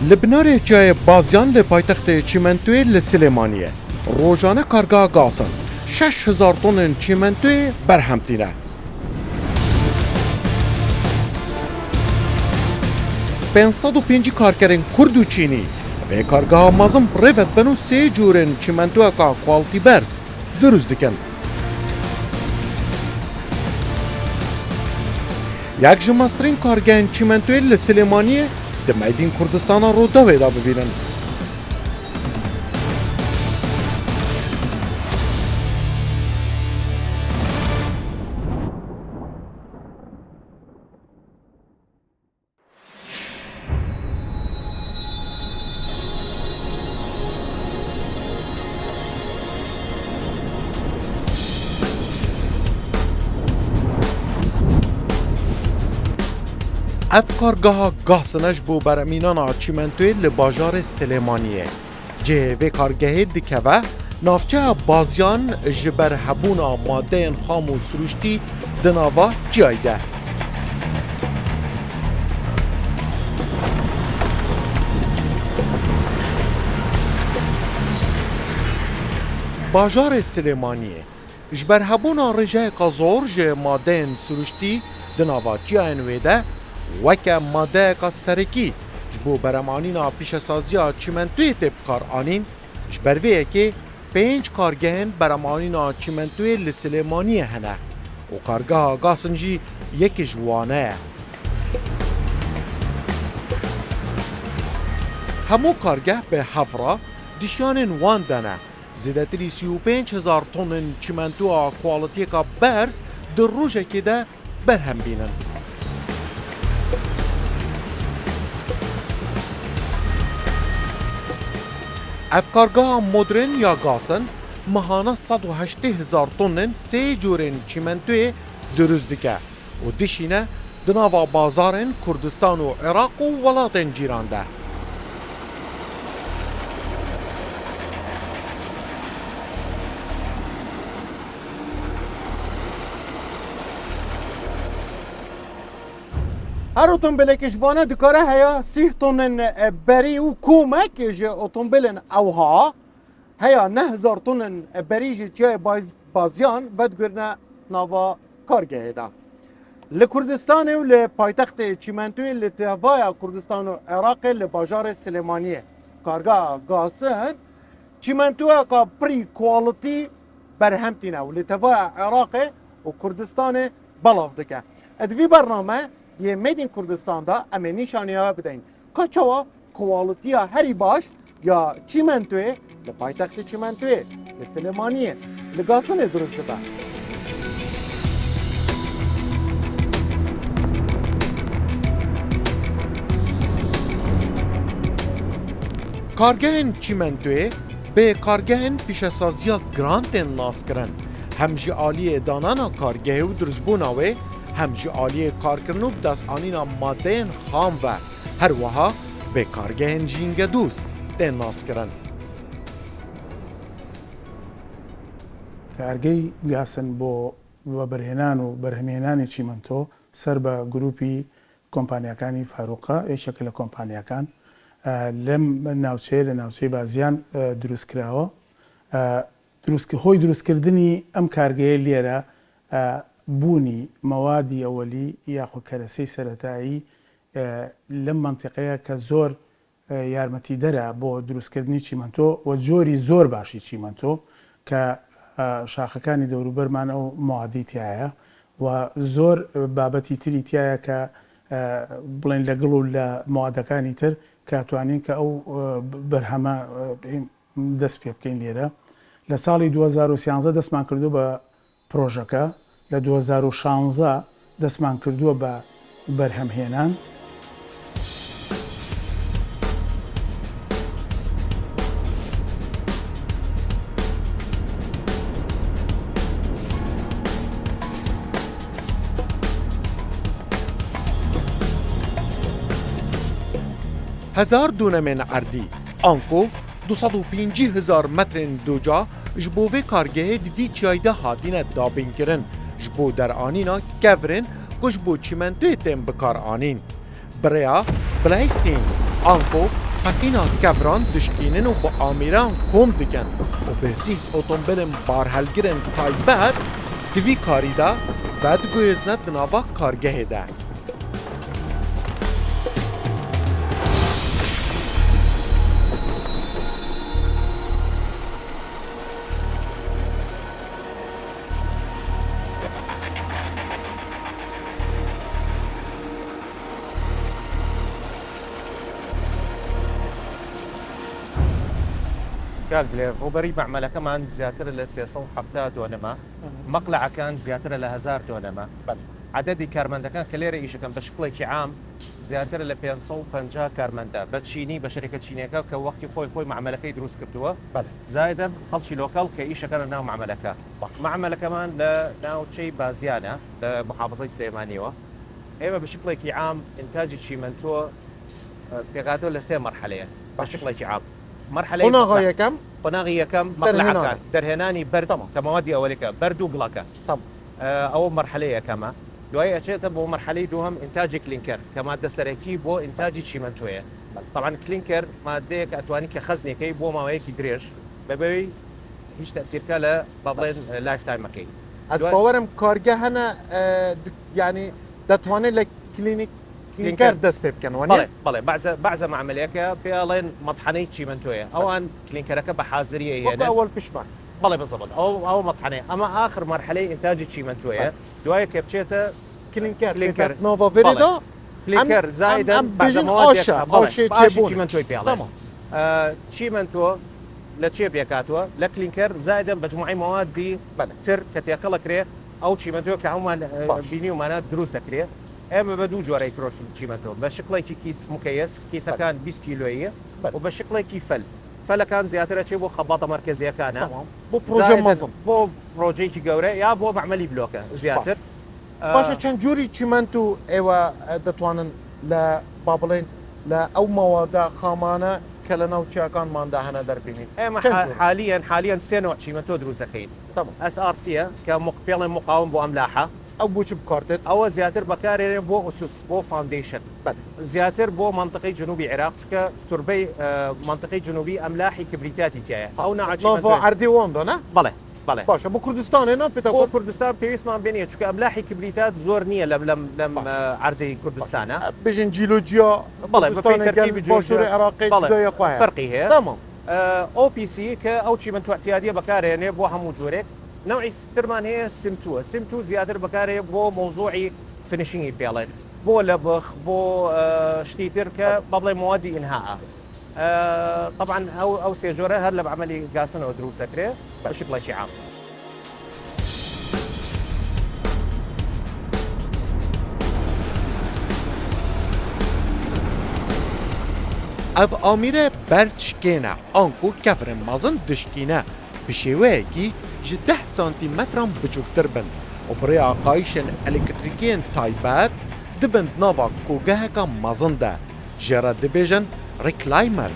لبنان جای بازیان لپایتخت چیمنتوی لسلیمانیه روزانه کارگاه گاسن 6000 تن چیمنتوی برهمتینه. پنصد و پنج کارگران کرد و چینی به کارگاه مازم پریوت بنو سه جورن چیمنتو کا کوالتی برس درست دکن. یک جمعسترین کارگاه چیمنتوی لسلیمانیه در میدان کردستان رو دویدا ببینن. اف کارگاه گاسنش بو برمینان چیمنتوی لباجار سلیمانیه. جه و کارگاه دکوه نافچه بازیان جبر هبونا ماده خام و سروشتی دناوا جایده. باجار سلیمانیه جبر هبونا رجای قازور جه ماده سروشتی دناوا جاین ویده وکه ماده کا سرکی جبو برمانینا پیشسازیا چیمنتوی تپ کار آنین جبرویه که 5 کارگهن برمانینا چیمنتوی لسلیمانیه هنه و کارگاه گاسنجی یک جوانه. همو کارگه به هفرا دیشیان وان دنه زیدتری 35,000 تن چیمنتو کوالیتی کا برز در روژه که ده برهم بینن. افکارگاه مدرن یا گاسن ماهانه 180,000 تن سه جورن چیمنتوی درست دکه و دشینه دناوا بازارن کردستان و عراق و ولاتن جیران ده. هر اتومبیل که جوانه دکاره هیا 30 تن بری و کومک که اتومبیل اوها هیا 9,000 تن بری جای بازیان بدگرنه ناوا کارگه ده. لکردستان و لپایتخت چیمنتوی لتوای کردستان و عراق لباجار سلیمانیه کارگاه گاسن چیمنتوی که پری کوالیتی برهمتینه و لتوای عراق و کردستان بلاف دکه. ادوی برنامه یه میدین کردستان دا امی نشانی ها بدهیم که چوا کوالیتی ها هری باش یا چیمنتوی لپایتخت چیمنتوی لسلیمانیه لگاسن درست ده. کارگهن چیمنتوی به کارگهن پیشسازیا گرانتن ناس کرن همجی آلی دانانا کارگه و درزبوناوی همجی آلی کارکرنو دست آنینا ماده خام و هر وها به کارگهن جینگ دوست تن ناس کرن. کارگهی گاسن با برهنان و برهمینانی چیمنتو سر به گروپی کمپانیاکانی فاروقه ای شکل کمپانیاکان لم ناوچه بازیان دروست کراوه دروست کردنی ام کارگهی لیره بونی موادی اولی یا خو کرسی سرطایی لم منطقه که زور یارمتی داره با دروست کردنی چیمنتو و جوری زور باشی چیمنتو که شاخکانی دوروبر من او موادی تیایه و زور بابتی تری تیایه که بلین لگلو لموادکانی تر که توانین که او برهمه دست پی بکن لیره لسالی 2013 دستمان کردو با پروژکه ل 2016 دستمان کردووە بە بەرهەمهێنان. هزار دونمین عردی آنکو 250,000 متر دوجا جبوه کارگه دوی چایده هاتین دابین کرن جبو در آنینا کورن کش بو چیمنتوی تیم بکار آنین بریا بلایستین آنکو حقینا کفران دشکینن و با آمیران کم دکن و به سیح اوتومبیلن بارهلگرن تایبت دوی کاری دا بد گویزنت نابا کارگه ده. قال بلي روبري معمله كمان زياتر لسياسة وحفتات دونما مقلعة كان زياتر لهزار دونما عددي كارمندا كان كليري إيش كان بشكل عام زياتر لبينصو فنجا كارمندا بتشيني بشركة تشينيكا كوقتي خوي معمله كي دروس كرتوا زايدا خلشي لوكال كإيش كان ناو معملكا معمله كمان لناو شيء بازيانا لمحافظة سليمانية ايما بشكل عام انتاج شيمنتو بيغادو لسي مرحلة بشكل عام مرحلة قناغه یکم قناغي كم مقلعة كان درهناني برد كمواد أولية برد وقلقة طب أو مرحلة كما دوای أشياء بو مرحلة دوهم إنتاج كلينكر كمادة سريكي بو إنتاج شيمنتوية طبعا كلينكر مادة كأتواني كخزنة كي بو ما ويكي دريش ببوي هیچ تأثير كلا بابلين لايف تايم مكي از باورم کارگه هنه يعني دتوانه لكلينيك كلينكر دست بكن وني بله بعض معمليك بيالين مطحني شيمنتوية أو أن كلينكرك بحاضرية يعني اول بشمان بله بالضبط او مطحنه اما اخر مرحله انتاج الشيمنتويه دوايه كبشيتا كلينكر نوفا فيريدا كلينكر زائدا بعد مواد شيمنتوي بيالا شيمنتو لتشي بيكاتوا لكلينكر زائدا مجموعه مواد دي تر كتيكلا كري او شيمنتو كهما بينيو معنا دروس كري اما بدو جواري فروش شيمنتو بشكل كيس مكيس كيس كان 20 كيلويه وبشكل فل فلا كان زياتر شيء بو خباطه مركزيه كان بو بروجي مازن بو بروجي كي جوري يا بو معملي بلوكا زياتر باشا كان جوري تشمنتو ايوا دتوانن لا بابلين لا او مواد خامانه كلنا وشاكان ماندا هنا دربيني حاليا سنه تشمنتو دروزكين طبعا اس ار سي كمقبل مقاوم بو املاحه او بوش بكارتت او زياتر بكاري بو اسس بو فاونديشن زياتر بو منطقه جنوبي العراق شكا تربي منطقه جنوبي املاحي كبريتاتي تاعي او نوع نوفا عردي ووندو نا بله باشا بو كردستان هنا بو كردستان بيس ما بينيه شكا املاحي كبريتات زور نيه لم عرضي كردستان بيجن جيولوجيا بله في ترتيب باشور عراقي جدايا خويا فرقي هي تمام او بي سي كاو شي من اعتياديه بكاري يعني بو همو جوريك نوعي سترمان هي سمتو زيادة بكاري بو موضوعي فينيشينج بيالين بو لبخ بو شتيتر كبابلي موادي انهاء طبعا او سيجوره هلا بعملي قاسن او دروس كري بشكل شيء عام اف اميره برچكينا انكو كفر مازن دشكينا بشويكي 10 سانتيمتر بچوكتر بن وبريا قايشن الكتريكين تايبات دبند نافا كوغاكا مازن دا جرا دبيجن ريكلايمر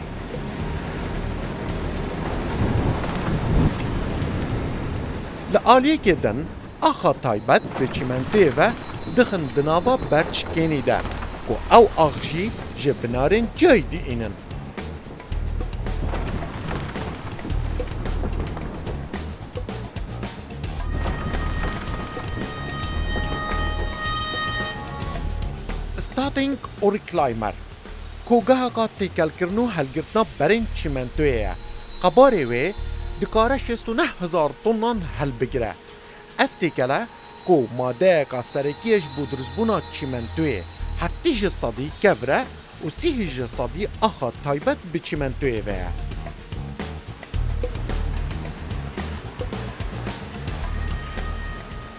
لآلية كدن اخا تايبات بچمنتيفا دخن دنافا برچكيني دا كو او اغشي جبنارين جاي دي اینن ستاتینگ او ریکلایمر کوگاه کا تیکل کرنو هلگرتنا برین چیمنتویه قباره وی دکاره 69,000 طنان هل بگیره افتیکله کو ماده کا سرکیش بودرزبونا چیمنتویه هفتیج صدی کبره و سیهج صدی آخا تایبت به چیمنتویه ویه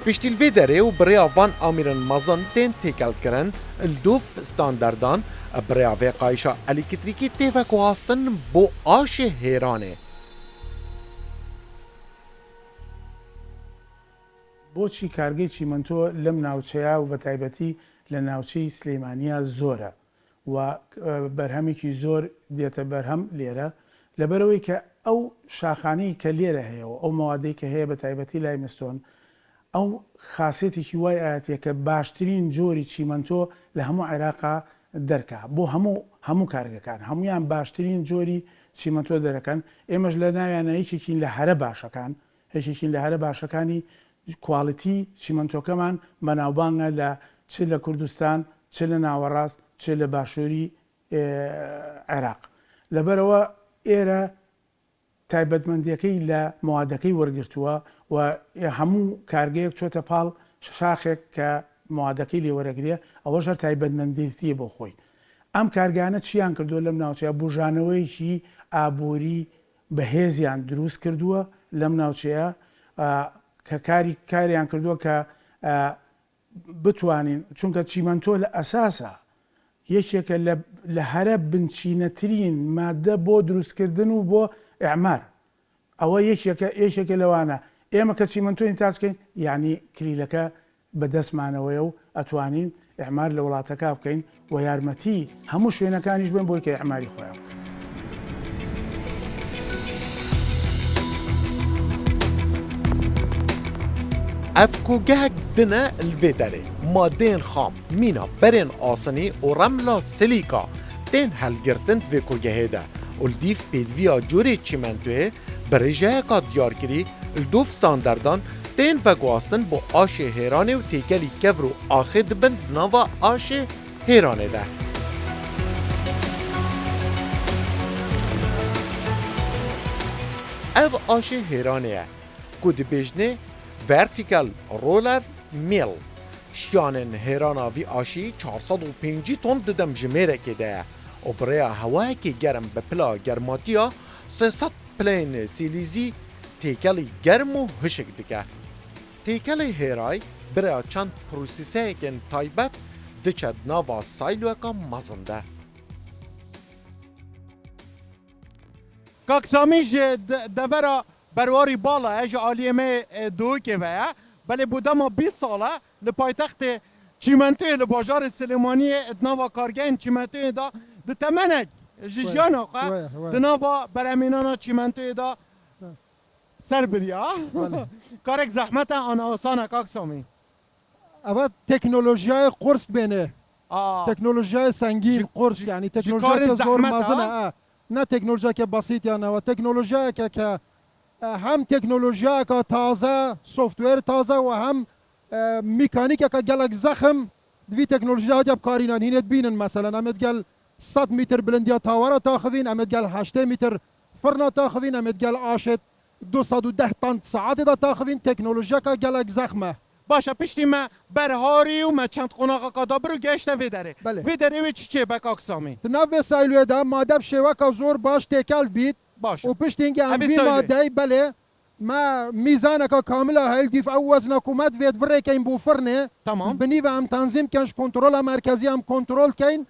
پشتیل وی داره و بریا وان آمیرن مازن تین تیکل کرن الدوف ستاندردان بریا وی قایشا الکتریکی تیوه که هستن بو آش هیرانه بۆچی کارگەی چیمەنتۆ لەم ناوچەیە و بە تایبەتی لە ناوچەی سلێمانیا زۆرە و بەرهەمێکی زۆر دێتە بەرهەم لێرە لەبەرەوەی کە ئەو شاخانەی کە لێرە هەیەەوە ئەو ماوادەی کە هەیە بە تایبەتی لای مستۆن ئەو خاسێتێکی وای ئاەتێ کە باشترین جۆری چیمەنتۆ لە هەموو عێراقا دەرکا بۆ هەموو کارگەکان هەمویان باشترین جۆری چیمەنتۆ دەرەکەن ئێمەش لە ناویانە یەکێکین لە هەرە باشەکان هێشێکین لە هەرە باشەکانی کواڵیتی چیمەنتۆکەمان بەناوبانگە لە چ لە کوردستان چ لە ناوەڕاست چ لە باشووری عێراق لەبەرەوە ئێرە تایبەتمەندیەکەی لە موادەکەی وەرگرتووە و هەموو کارگەیەک چۆتە پاڵ شاخێک کە موادەکەی لێوەرەگرێ ئەوەش هەر تایبەتمەندێتیە بۆ خۆی ئەم کارگانە چیان کردووە لەم ناوچەیە بژانەوەیکی ئابووری بەهێزیان دروست کردووە لەم ناوچەیە کە کاریان کردووە کە بتوانین چونکە چیمەنتۆ لە ئەساسە یەکێکە لە هەرە بنچینەترین مادە بۆ دروستکردن و بۆ ئەعمار ئەوە یەکێکە لەوانە ئێمە کە چیمەنتۆی تاچکەین یعنی کلیلەکە بەدەستمانەوەیە و ئەتوانین ئەعمار لە وڵاتەکە بکەین و یارمەتی هەموو شوێنەکانیش بن بۆی کە ئەعماری خۆیان بکەن. افکوگهک دنه الویدره مادین خام مینا برین آسنی و رملا سلیکا تین هلگرتن وکوگهه ده الدیف پیدویا جوری چیمنتوه برژه که دیار کری الدوف ستاندردان تین وگواستن با آش هیرانه و تیکلی کبر و آخد بند نوا آش هیرانه ده او آش هیرانه کود بجنه ورتیکل رولر میل شیانن هیرانا وی آشی 450 تن ددم جمیره که ده و برای هوای که گرم به پلا گرماتیا 300 پلین سیلیزی تیکلی گرم و هشک دکه تیکلی هیرای برای چند پروسیسه کن تایبت دچد ناوا سایلوه که مزنده کاکسامیش دبرا برواری بالا اج عالیمه دو که ویا بله بودم 20 ساله لپایتخت چیمنتوی لباجار سلیمانی ادناوا کارگین چیمنتوی دا ده تمنک جیجان آقا دناوا برامینانا چیمنتوی دا سر بریا کارک زحمت آن آسانه کاکسامی اول تکنولوژیای قرص بینه تکنولوژیای سنگین قرص یعنی تکنولوژیای زور مازنه نه تکنولوژی که بسیط یا نه و تکنولوژی که هم تکنولوژی که تازه سوفتویر تازه و هم میکانیک که گلک زخم دوی تکنولوژی ها جب کارینان هینت بینن مثلا امید گل 100 متر بلندیا تاورا تاخوین امید گل 8 متر فرنا تاخوین امید گل آشت 210 طن ساعت دا تاخوین تکنولوژی که گلک زخمه باشه پشتی ما برهاری و ما چند قناقه قدا برو گشته ویداره ویداره وی چی بک اکسامی تناو وسایلوی دا مادب شوه که زور باش تکل بید باشه و پشت اینکه اموی ماده بله ما میزانه که کاملا هل دیف او وزن حکومت وید وره که این بو فرنه تمام بنی و هم تنظیم کنش کنترل مرکزی هم کنترل کن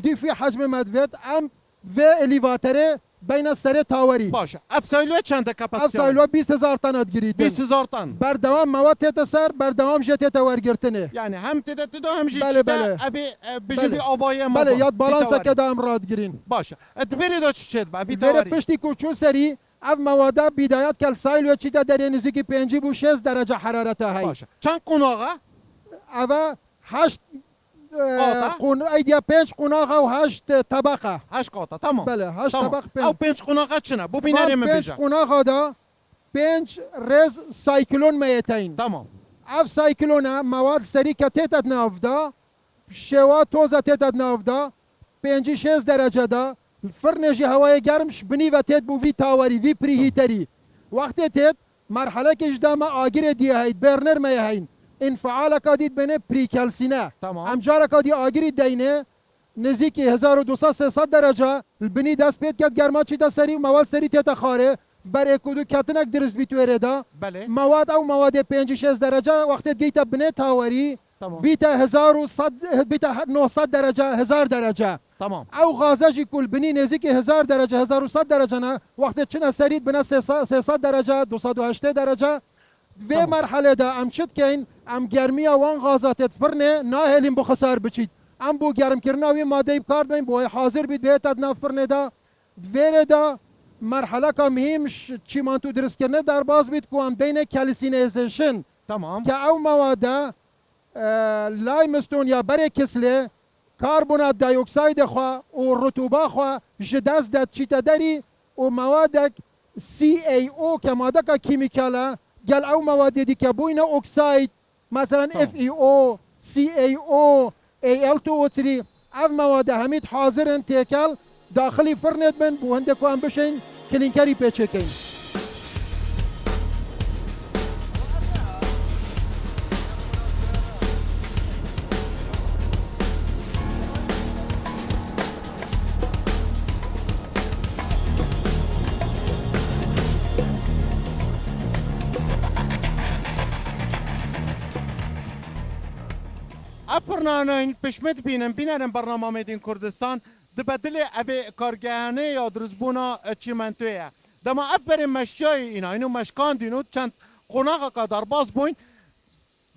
دیفی حجم مدوید هم و الیواتره بین سر تاوری باشه افسایلوی چند کپاسیته افسایلوی 20000 تن گیریدن 20000 تن بردوام مواد تیت سر بردوام جت ورگرتنه یعنی هم تدا هم جیت بله ابی بجوی آوای ما بله یاد بالانس که دام راد گیرین باشه اتفری دا چی با وی تاوری پشتی کوچو سری اف مواد بدايات كالسايل وشيدا داري نزيكي بينجي بو 6 درجه حرارتها هي باشه چند قناغه اوا 8 ايديا 5 قناغه و 8 طبقه 8 قاطه تمام بله 8 طبق او 5 قناغه چنه بو بينارم بيجا 5 قناغه دا 5 رز سايكلون 200 تمام اف سايكلون مواد سري كتيتت نافدا شوا توزا تيتت نافدا 5 6 درجه دا فرنجی هوای گرمش بنی و تید بو وی تاوری وی پریهیتری وقتی تید مرحله که اجدام آگیر دیه هید برنر می هین انفعال کادید بینه پریکلسینه امجار کادی آگیری دینه نزدیکی 1200 درجه البنی دست پید کد گرما چی تا سری مواد سری تیتا خاره بر کدو کتنک درست بیتویره دا مواد او مواد 5 6 درجه وقتی گیتا بنه تاوری بیتا 1100 بیتا 900 درجه 1000 درجه تمام او غازجی کل بنی نزدیک 1000 درجه 1100 درجه نه وقتی چنه سرید بنا 300 درجه 208 درجه و مرحله دا ام چت کین ام گرمی وان غازات فرنه نه هلیم بو خسار بچید ام بو گرم کرنا و ماده کار بین بو حاضر بید به تدنا فرنه دا دویر دا مرحله که مهمش چی من تو درس کرنه در باز بید کو ام بین کلسینیزیشن تمام که او مواد لایمستون یا بره کسله کاربون دیوکساید خوا و رطوبه خوا جدست داد چیتا داری و موادک CaO که ماده کیمیکاله گل او مواد دی که بوین اکساید مثلا FeO CaO Al2O3 او مواد همید حاضرن تیکل داخلی فرنت بن بو هنده کو هم بشین کلینکری پیچه کن افرنانین پشمت بینن برنامه میدین کردستان دبدل اوی کارگهانه یا درزبونا چیمنتویه دما افر مشجای اینو مشکان دینو چند قناقه که در باز بوین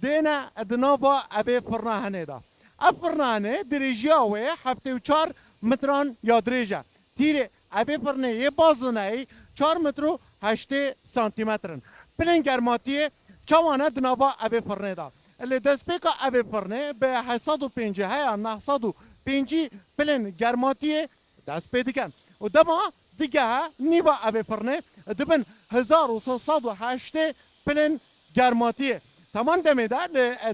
دینا ادنابا اوی فرنانه دا افرنانه دریجیاوه 74 متران یا دریجه تیر اوی فرنه یه بازنه 4 متر و 8 سانتی مترن پلن گرماتیه چوانه دنابا اوی فرنه دا اللي دسبيكا أبي فرنه به 850 هيا 950 پلن گرماتیه دست پیدا کن و دما دیگه نیوا أبي فرنه دبن 1308 پلن گرماتیه تمام دمیده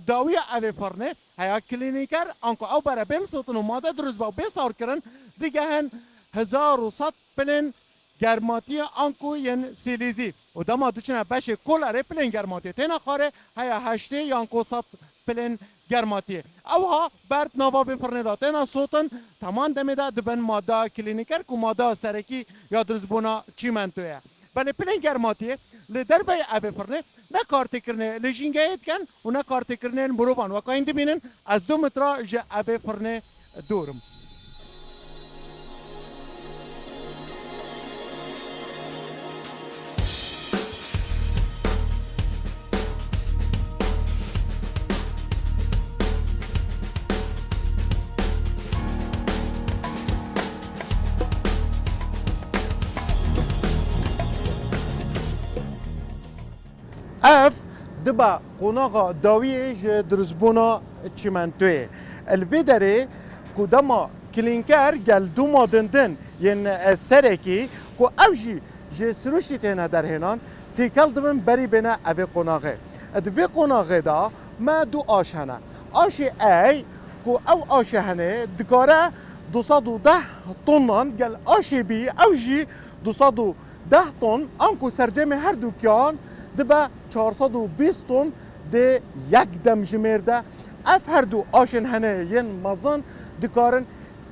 داوی أبي فرنه هيا کلینیکر انکو او برا بیم سوتن و ماده درست با بسار کرن دیگه هن 1100 پلن گرماتی آنکو ین سیلیزی و دما دوچنه بشه کل اره پلن گرماتی تینا خاره هیا هشته یانکو 100 پلن گرماتی اوها برد نوا بفرنه دا تینا سوتن تمام دمیده دبن ماده کلینیکر که ماده سرکی یا درزبونا چیمنتویه بله پلن گرماتی لدر بای ابی فرنه نه کارتی کرنه لجینگایت کن و نه کارتی کرنه مروبان و که این بینن از 2 متر جه ابی فرنه دورم اف دبا قناغا داویه جه درزبونا چیمنتویه الویدره کداما کلینکر گل دو مادندن ین سرکی که اوجی جه سروشتی تینه در هنان تیکل دبن بری بینه اوی قناغه دوی قناغه دا ما دو آش هنه آش ای که او آش هنه دکاره 210 طنان گل آش بی اوجی 210 طن انکو سرجم هر دوکیان دبا 420 طن ده یک دم جمرده اف هر دو آشن هنه ین مزان دکارن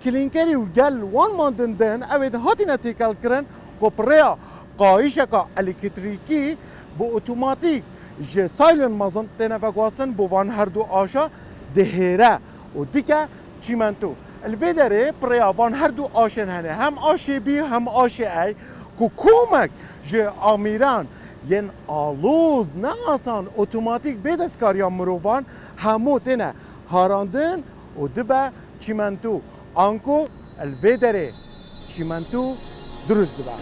کلینکری و گل وان ماندندن اوید هاتی نتیکل کرن کپریا قایشکا الکتریکی با اتوماتیک جه سایلن مزان تنه بگواسن بو وان هر دو آشا دهیره و دیگه چیمنتو الویدره پریا وان هر دو آشن هنه هم آشی بی هم آشی ای که کومک جه آمیران ین آلوز نه آسان اتوماتیک به دستکاریا مروان همو تنه هاراندن و دبا چیمنتو آنکو الویدره چیمنتو درست دبا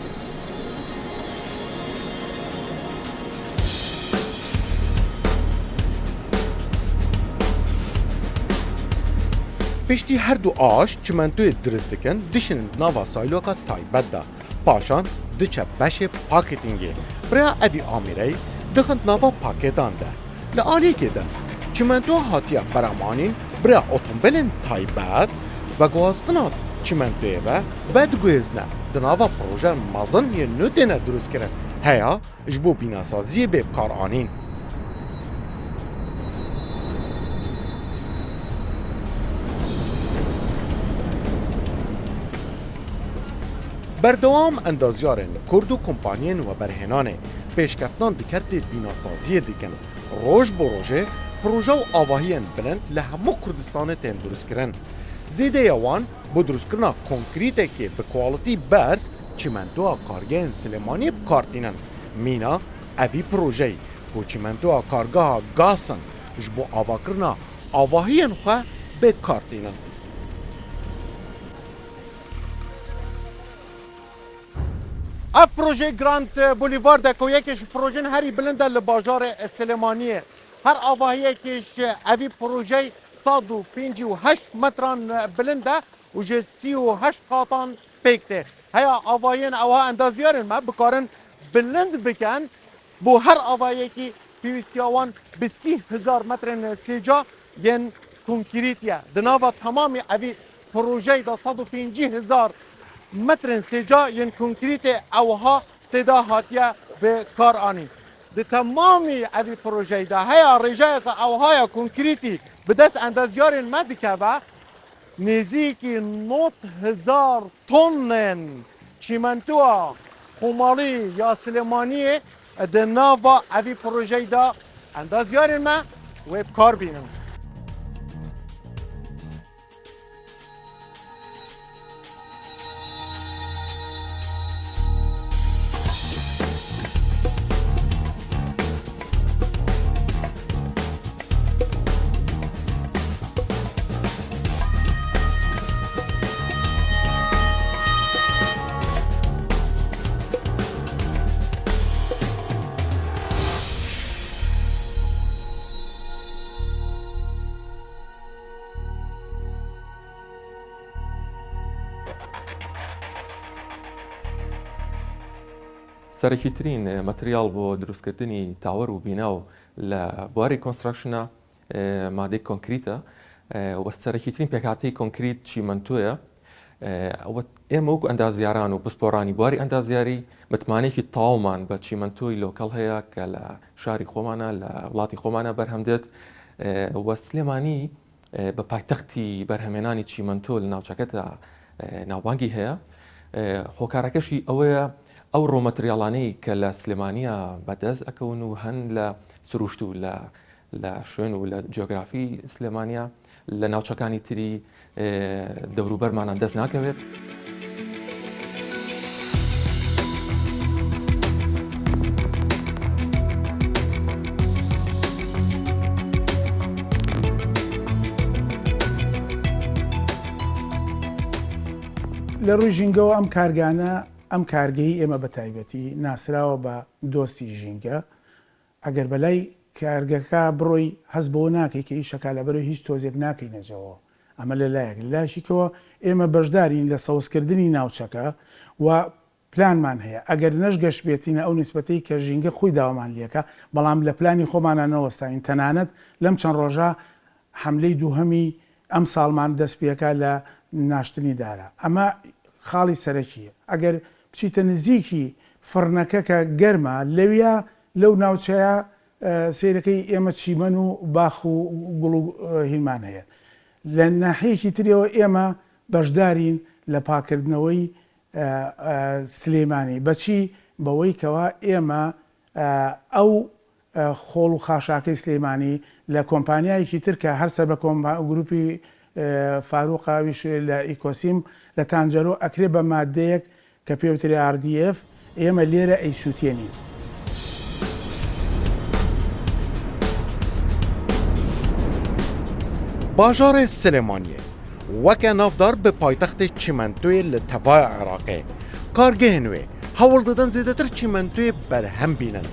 پشتی هر دو آش چیمنتوی درست دکن دشن ناوا سایلوکا تایبت دا پاشان دچه بشه پاکتینگی برای اوی آمیره دخند ناوا پاکتان ده لعالی که دن چیمنتو هاتیه برامانین برای اتومبیلین تایبت و گواستنا چیمنتوی و بد گویزنه دناوا پروژه مازن یه نو دینه درست کرن هیا جبو بیناسازی به بکار آنین بردوام اندازیارن کرد و کمپانین و برهنانه پیشکفتان دکرد بیناسازی دیکن روش با روژه پروژه و آواهین بلند لهمو کردستان تین درست کرن زیده یوان با درست کرنا کنکریته که به کوالیتی برز چیمنتو کارگاه سلیمانی بکارتینن مینا اوی پروژه که چیمنتو کارگاه گاسن جبو آوا کرنا آواهین خواه بکارتینن اف پروژه گراند بولیوار دکو یکیش پروژه هری بلنده لباجار سلیمانیه هر آواهیه کش اوی پروژه 158 متران بلنده و جه 38 قاطان پیکته هیا آواین اوها اندازیارن ما بکارن بلند بکن بو هر آوایی که پیوستیاوان به 30,000 متر سیجا ین کنکریتیه دناوا تمامی اوی پروژه دا 150,000 متر سیجا ین کنکریت اوها تدا هاتیه به کار آنی ده تمامی اوی پروژه دا هیا رجای که اوهای کنکریتی به دست اندازیارن ما دکه نزدیکی 9,000 تن چیمنتو خمالی یا سلیمانی ده ناوا اوی پروژه دا اندازیارن ما و کار بینم سەرەکیترین مەتریال بۆ دروستکردنی تاوەر و بیناو لە بواری کۆنستراکشنە مادەی کۆنکریتە و سەرەکیترین پێکهاتەی کۆنکریت چیمەنتۆیە ئێمە وەکو ئەندازیاران و پسپۆڕانی بواری ئەندازیاری متمانەیەکی تاومان بە چیمەنتۆی لۆکەڵ هەیە کە لە شاری خۆمانە لە وڵاتی خۆمانە بەرهەمدێت و سلێمانی بە پایتەختی بەرهەمێنانی چیمەنتۆ لە ناوچەکەتە ناوبانگی هەیە هۆکارەکەشی ئەوەیە ئەو ڕۆمەتریاڵانەی کە لە سلێمانیە بەدەست ئەکەون و هەن لە سروشت و لە شوێن و لە جیۆگرافی سلێمانیا لە ناوچەکانی تری دەوروبەرمانان دەست ناکەوێت. لە ڕووی ژینگەوە ئەم کارگانە ئەم کارگەی ئێمە بە تایبەتی ناسراوە بە دۆستی ژینگە ئەگەر بەلای کارگەکە بڕۆی هەست بۆ ناکەی کە ئیشەکە لەبەرەوەی هیچ تۆزێک ناکەی نەجەوە ئەمە لەلایەک لاشیکەوە ئێمە بەشدارین لە سەوزکردنی ناوچەکە و پلانمان هەیە ئەگەر نەشگەشت بێتینە ئەو نیسبەتەی کە ژینگە خۆی داوامان لێکە بەڵام لە پلانی خۆمانانەوەستاین تەنانەت لەم چەند ڕۆژە حملەی دووهەمی ئەم ساڵمان دەست پێەکە لە ناشتنی دارە ئەمە خاڵی سەرەکیە ئەگەر بچیتە نزیکی فڕنەکە کە گەرمە لەویا لەو ناوچەیە سیرەکەی ئێمە چیمەن و باخ و گوڵ و هینمان هەیە لە ناحەیەکی ترەوە ئێمە بەشدارین لە پاکردنەوەی سلێمانی بەچی بەوەی کەوا ئێمە ئەو خۆڵ و خاشاکەی سلێمانی لە کۆمپانیایەکی تر کە هەرسەر بە گروپی فاروقاویش لە ئیکۆسیم لە تانجەرۆ ئەکرێ بە مادەیەک کە پێوتری RDF ئێمە لێرە ئەیسووتێنین. باژارê Silêmaniyê weke navdar bi paytextê çîmentoyê li tevaya Iraqê. Kargehên wê hewl didin zêdetir çîmentoyê berhem bînin.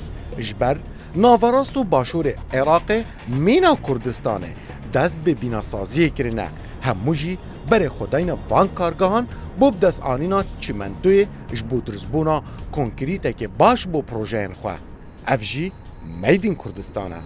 Ji ber navarast û başûrê Iraqê mîna Kurdistanê dest bi bînasaziyê kirine. Hemû jî berê xwedayîna van kargehan بۆ بدەستانîna çîmentoyê ji bo diruzbûna konkrîtekê baş bo projeyên xwe. Ev jî Made in Kurdistan e.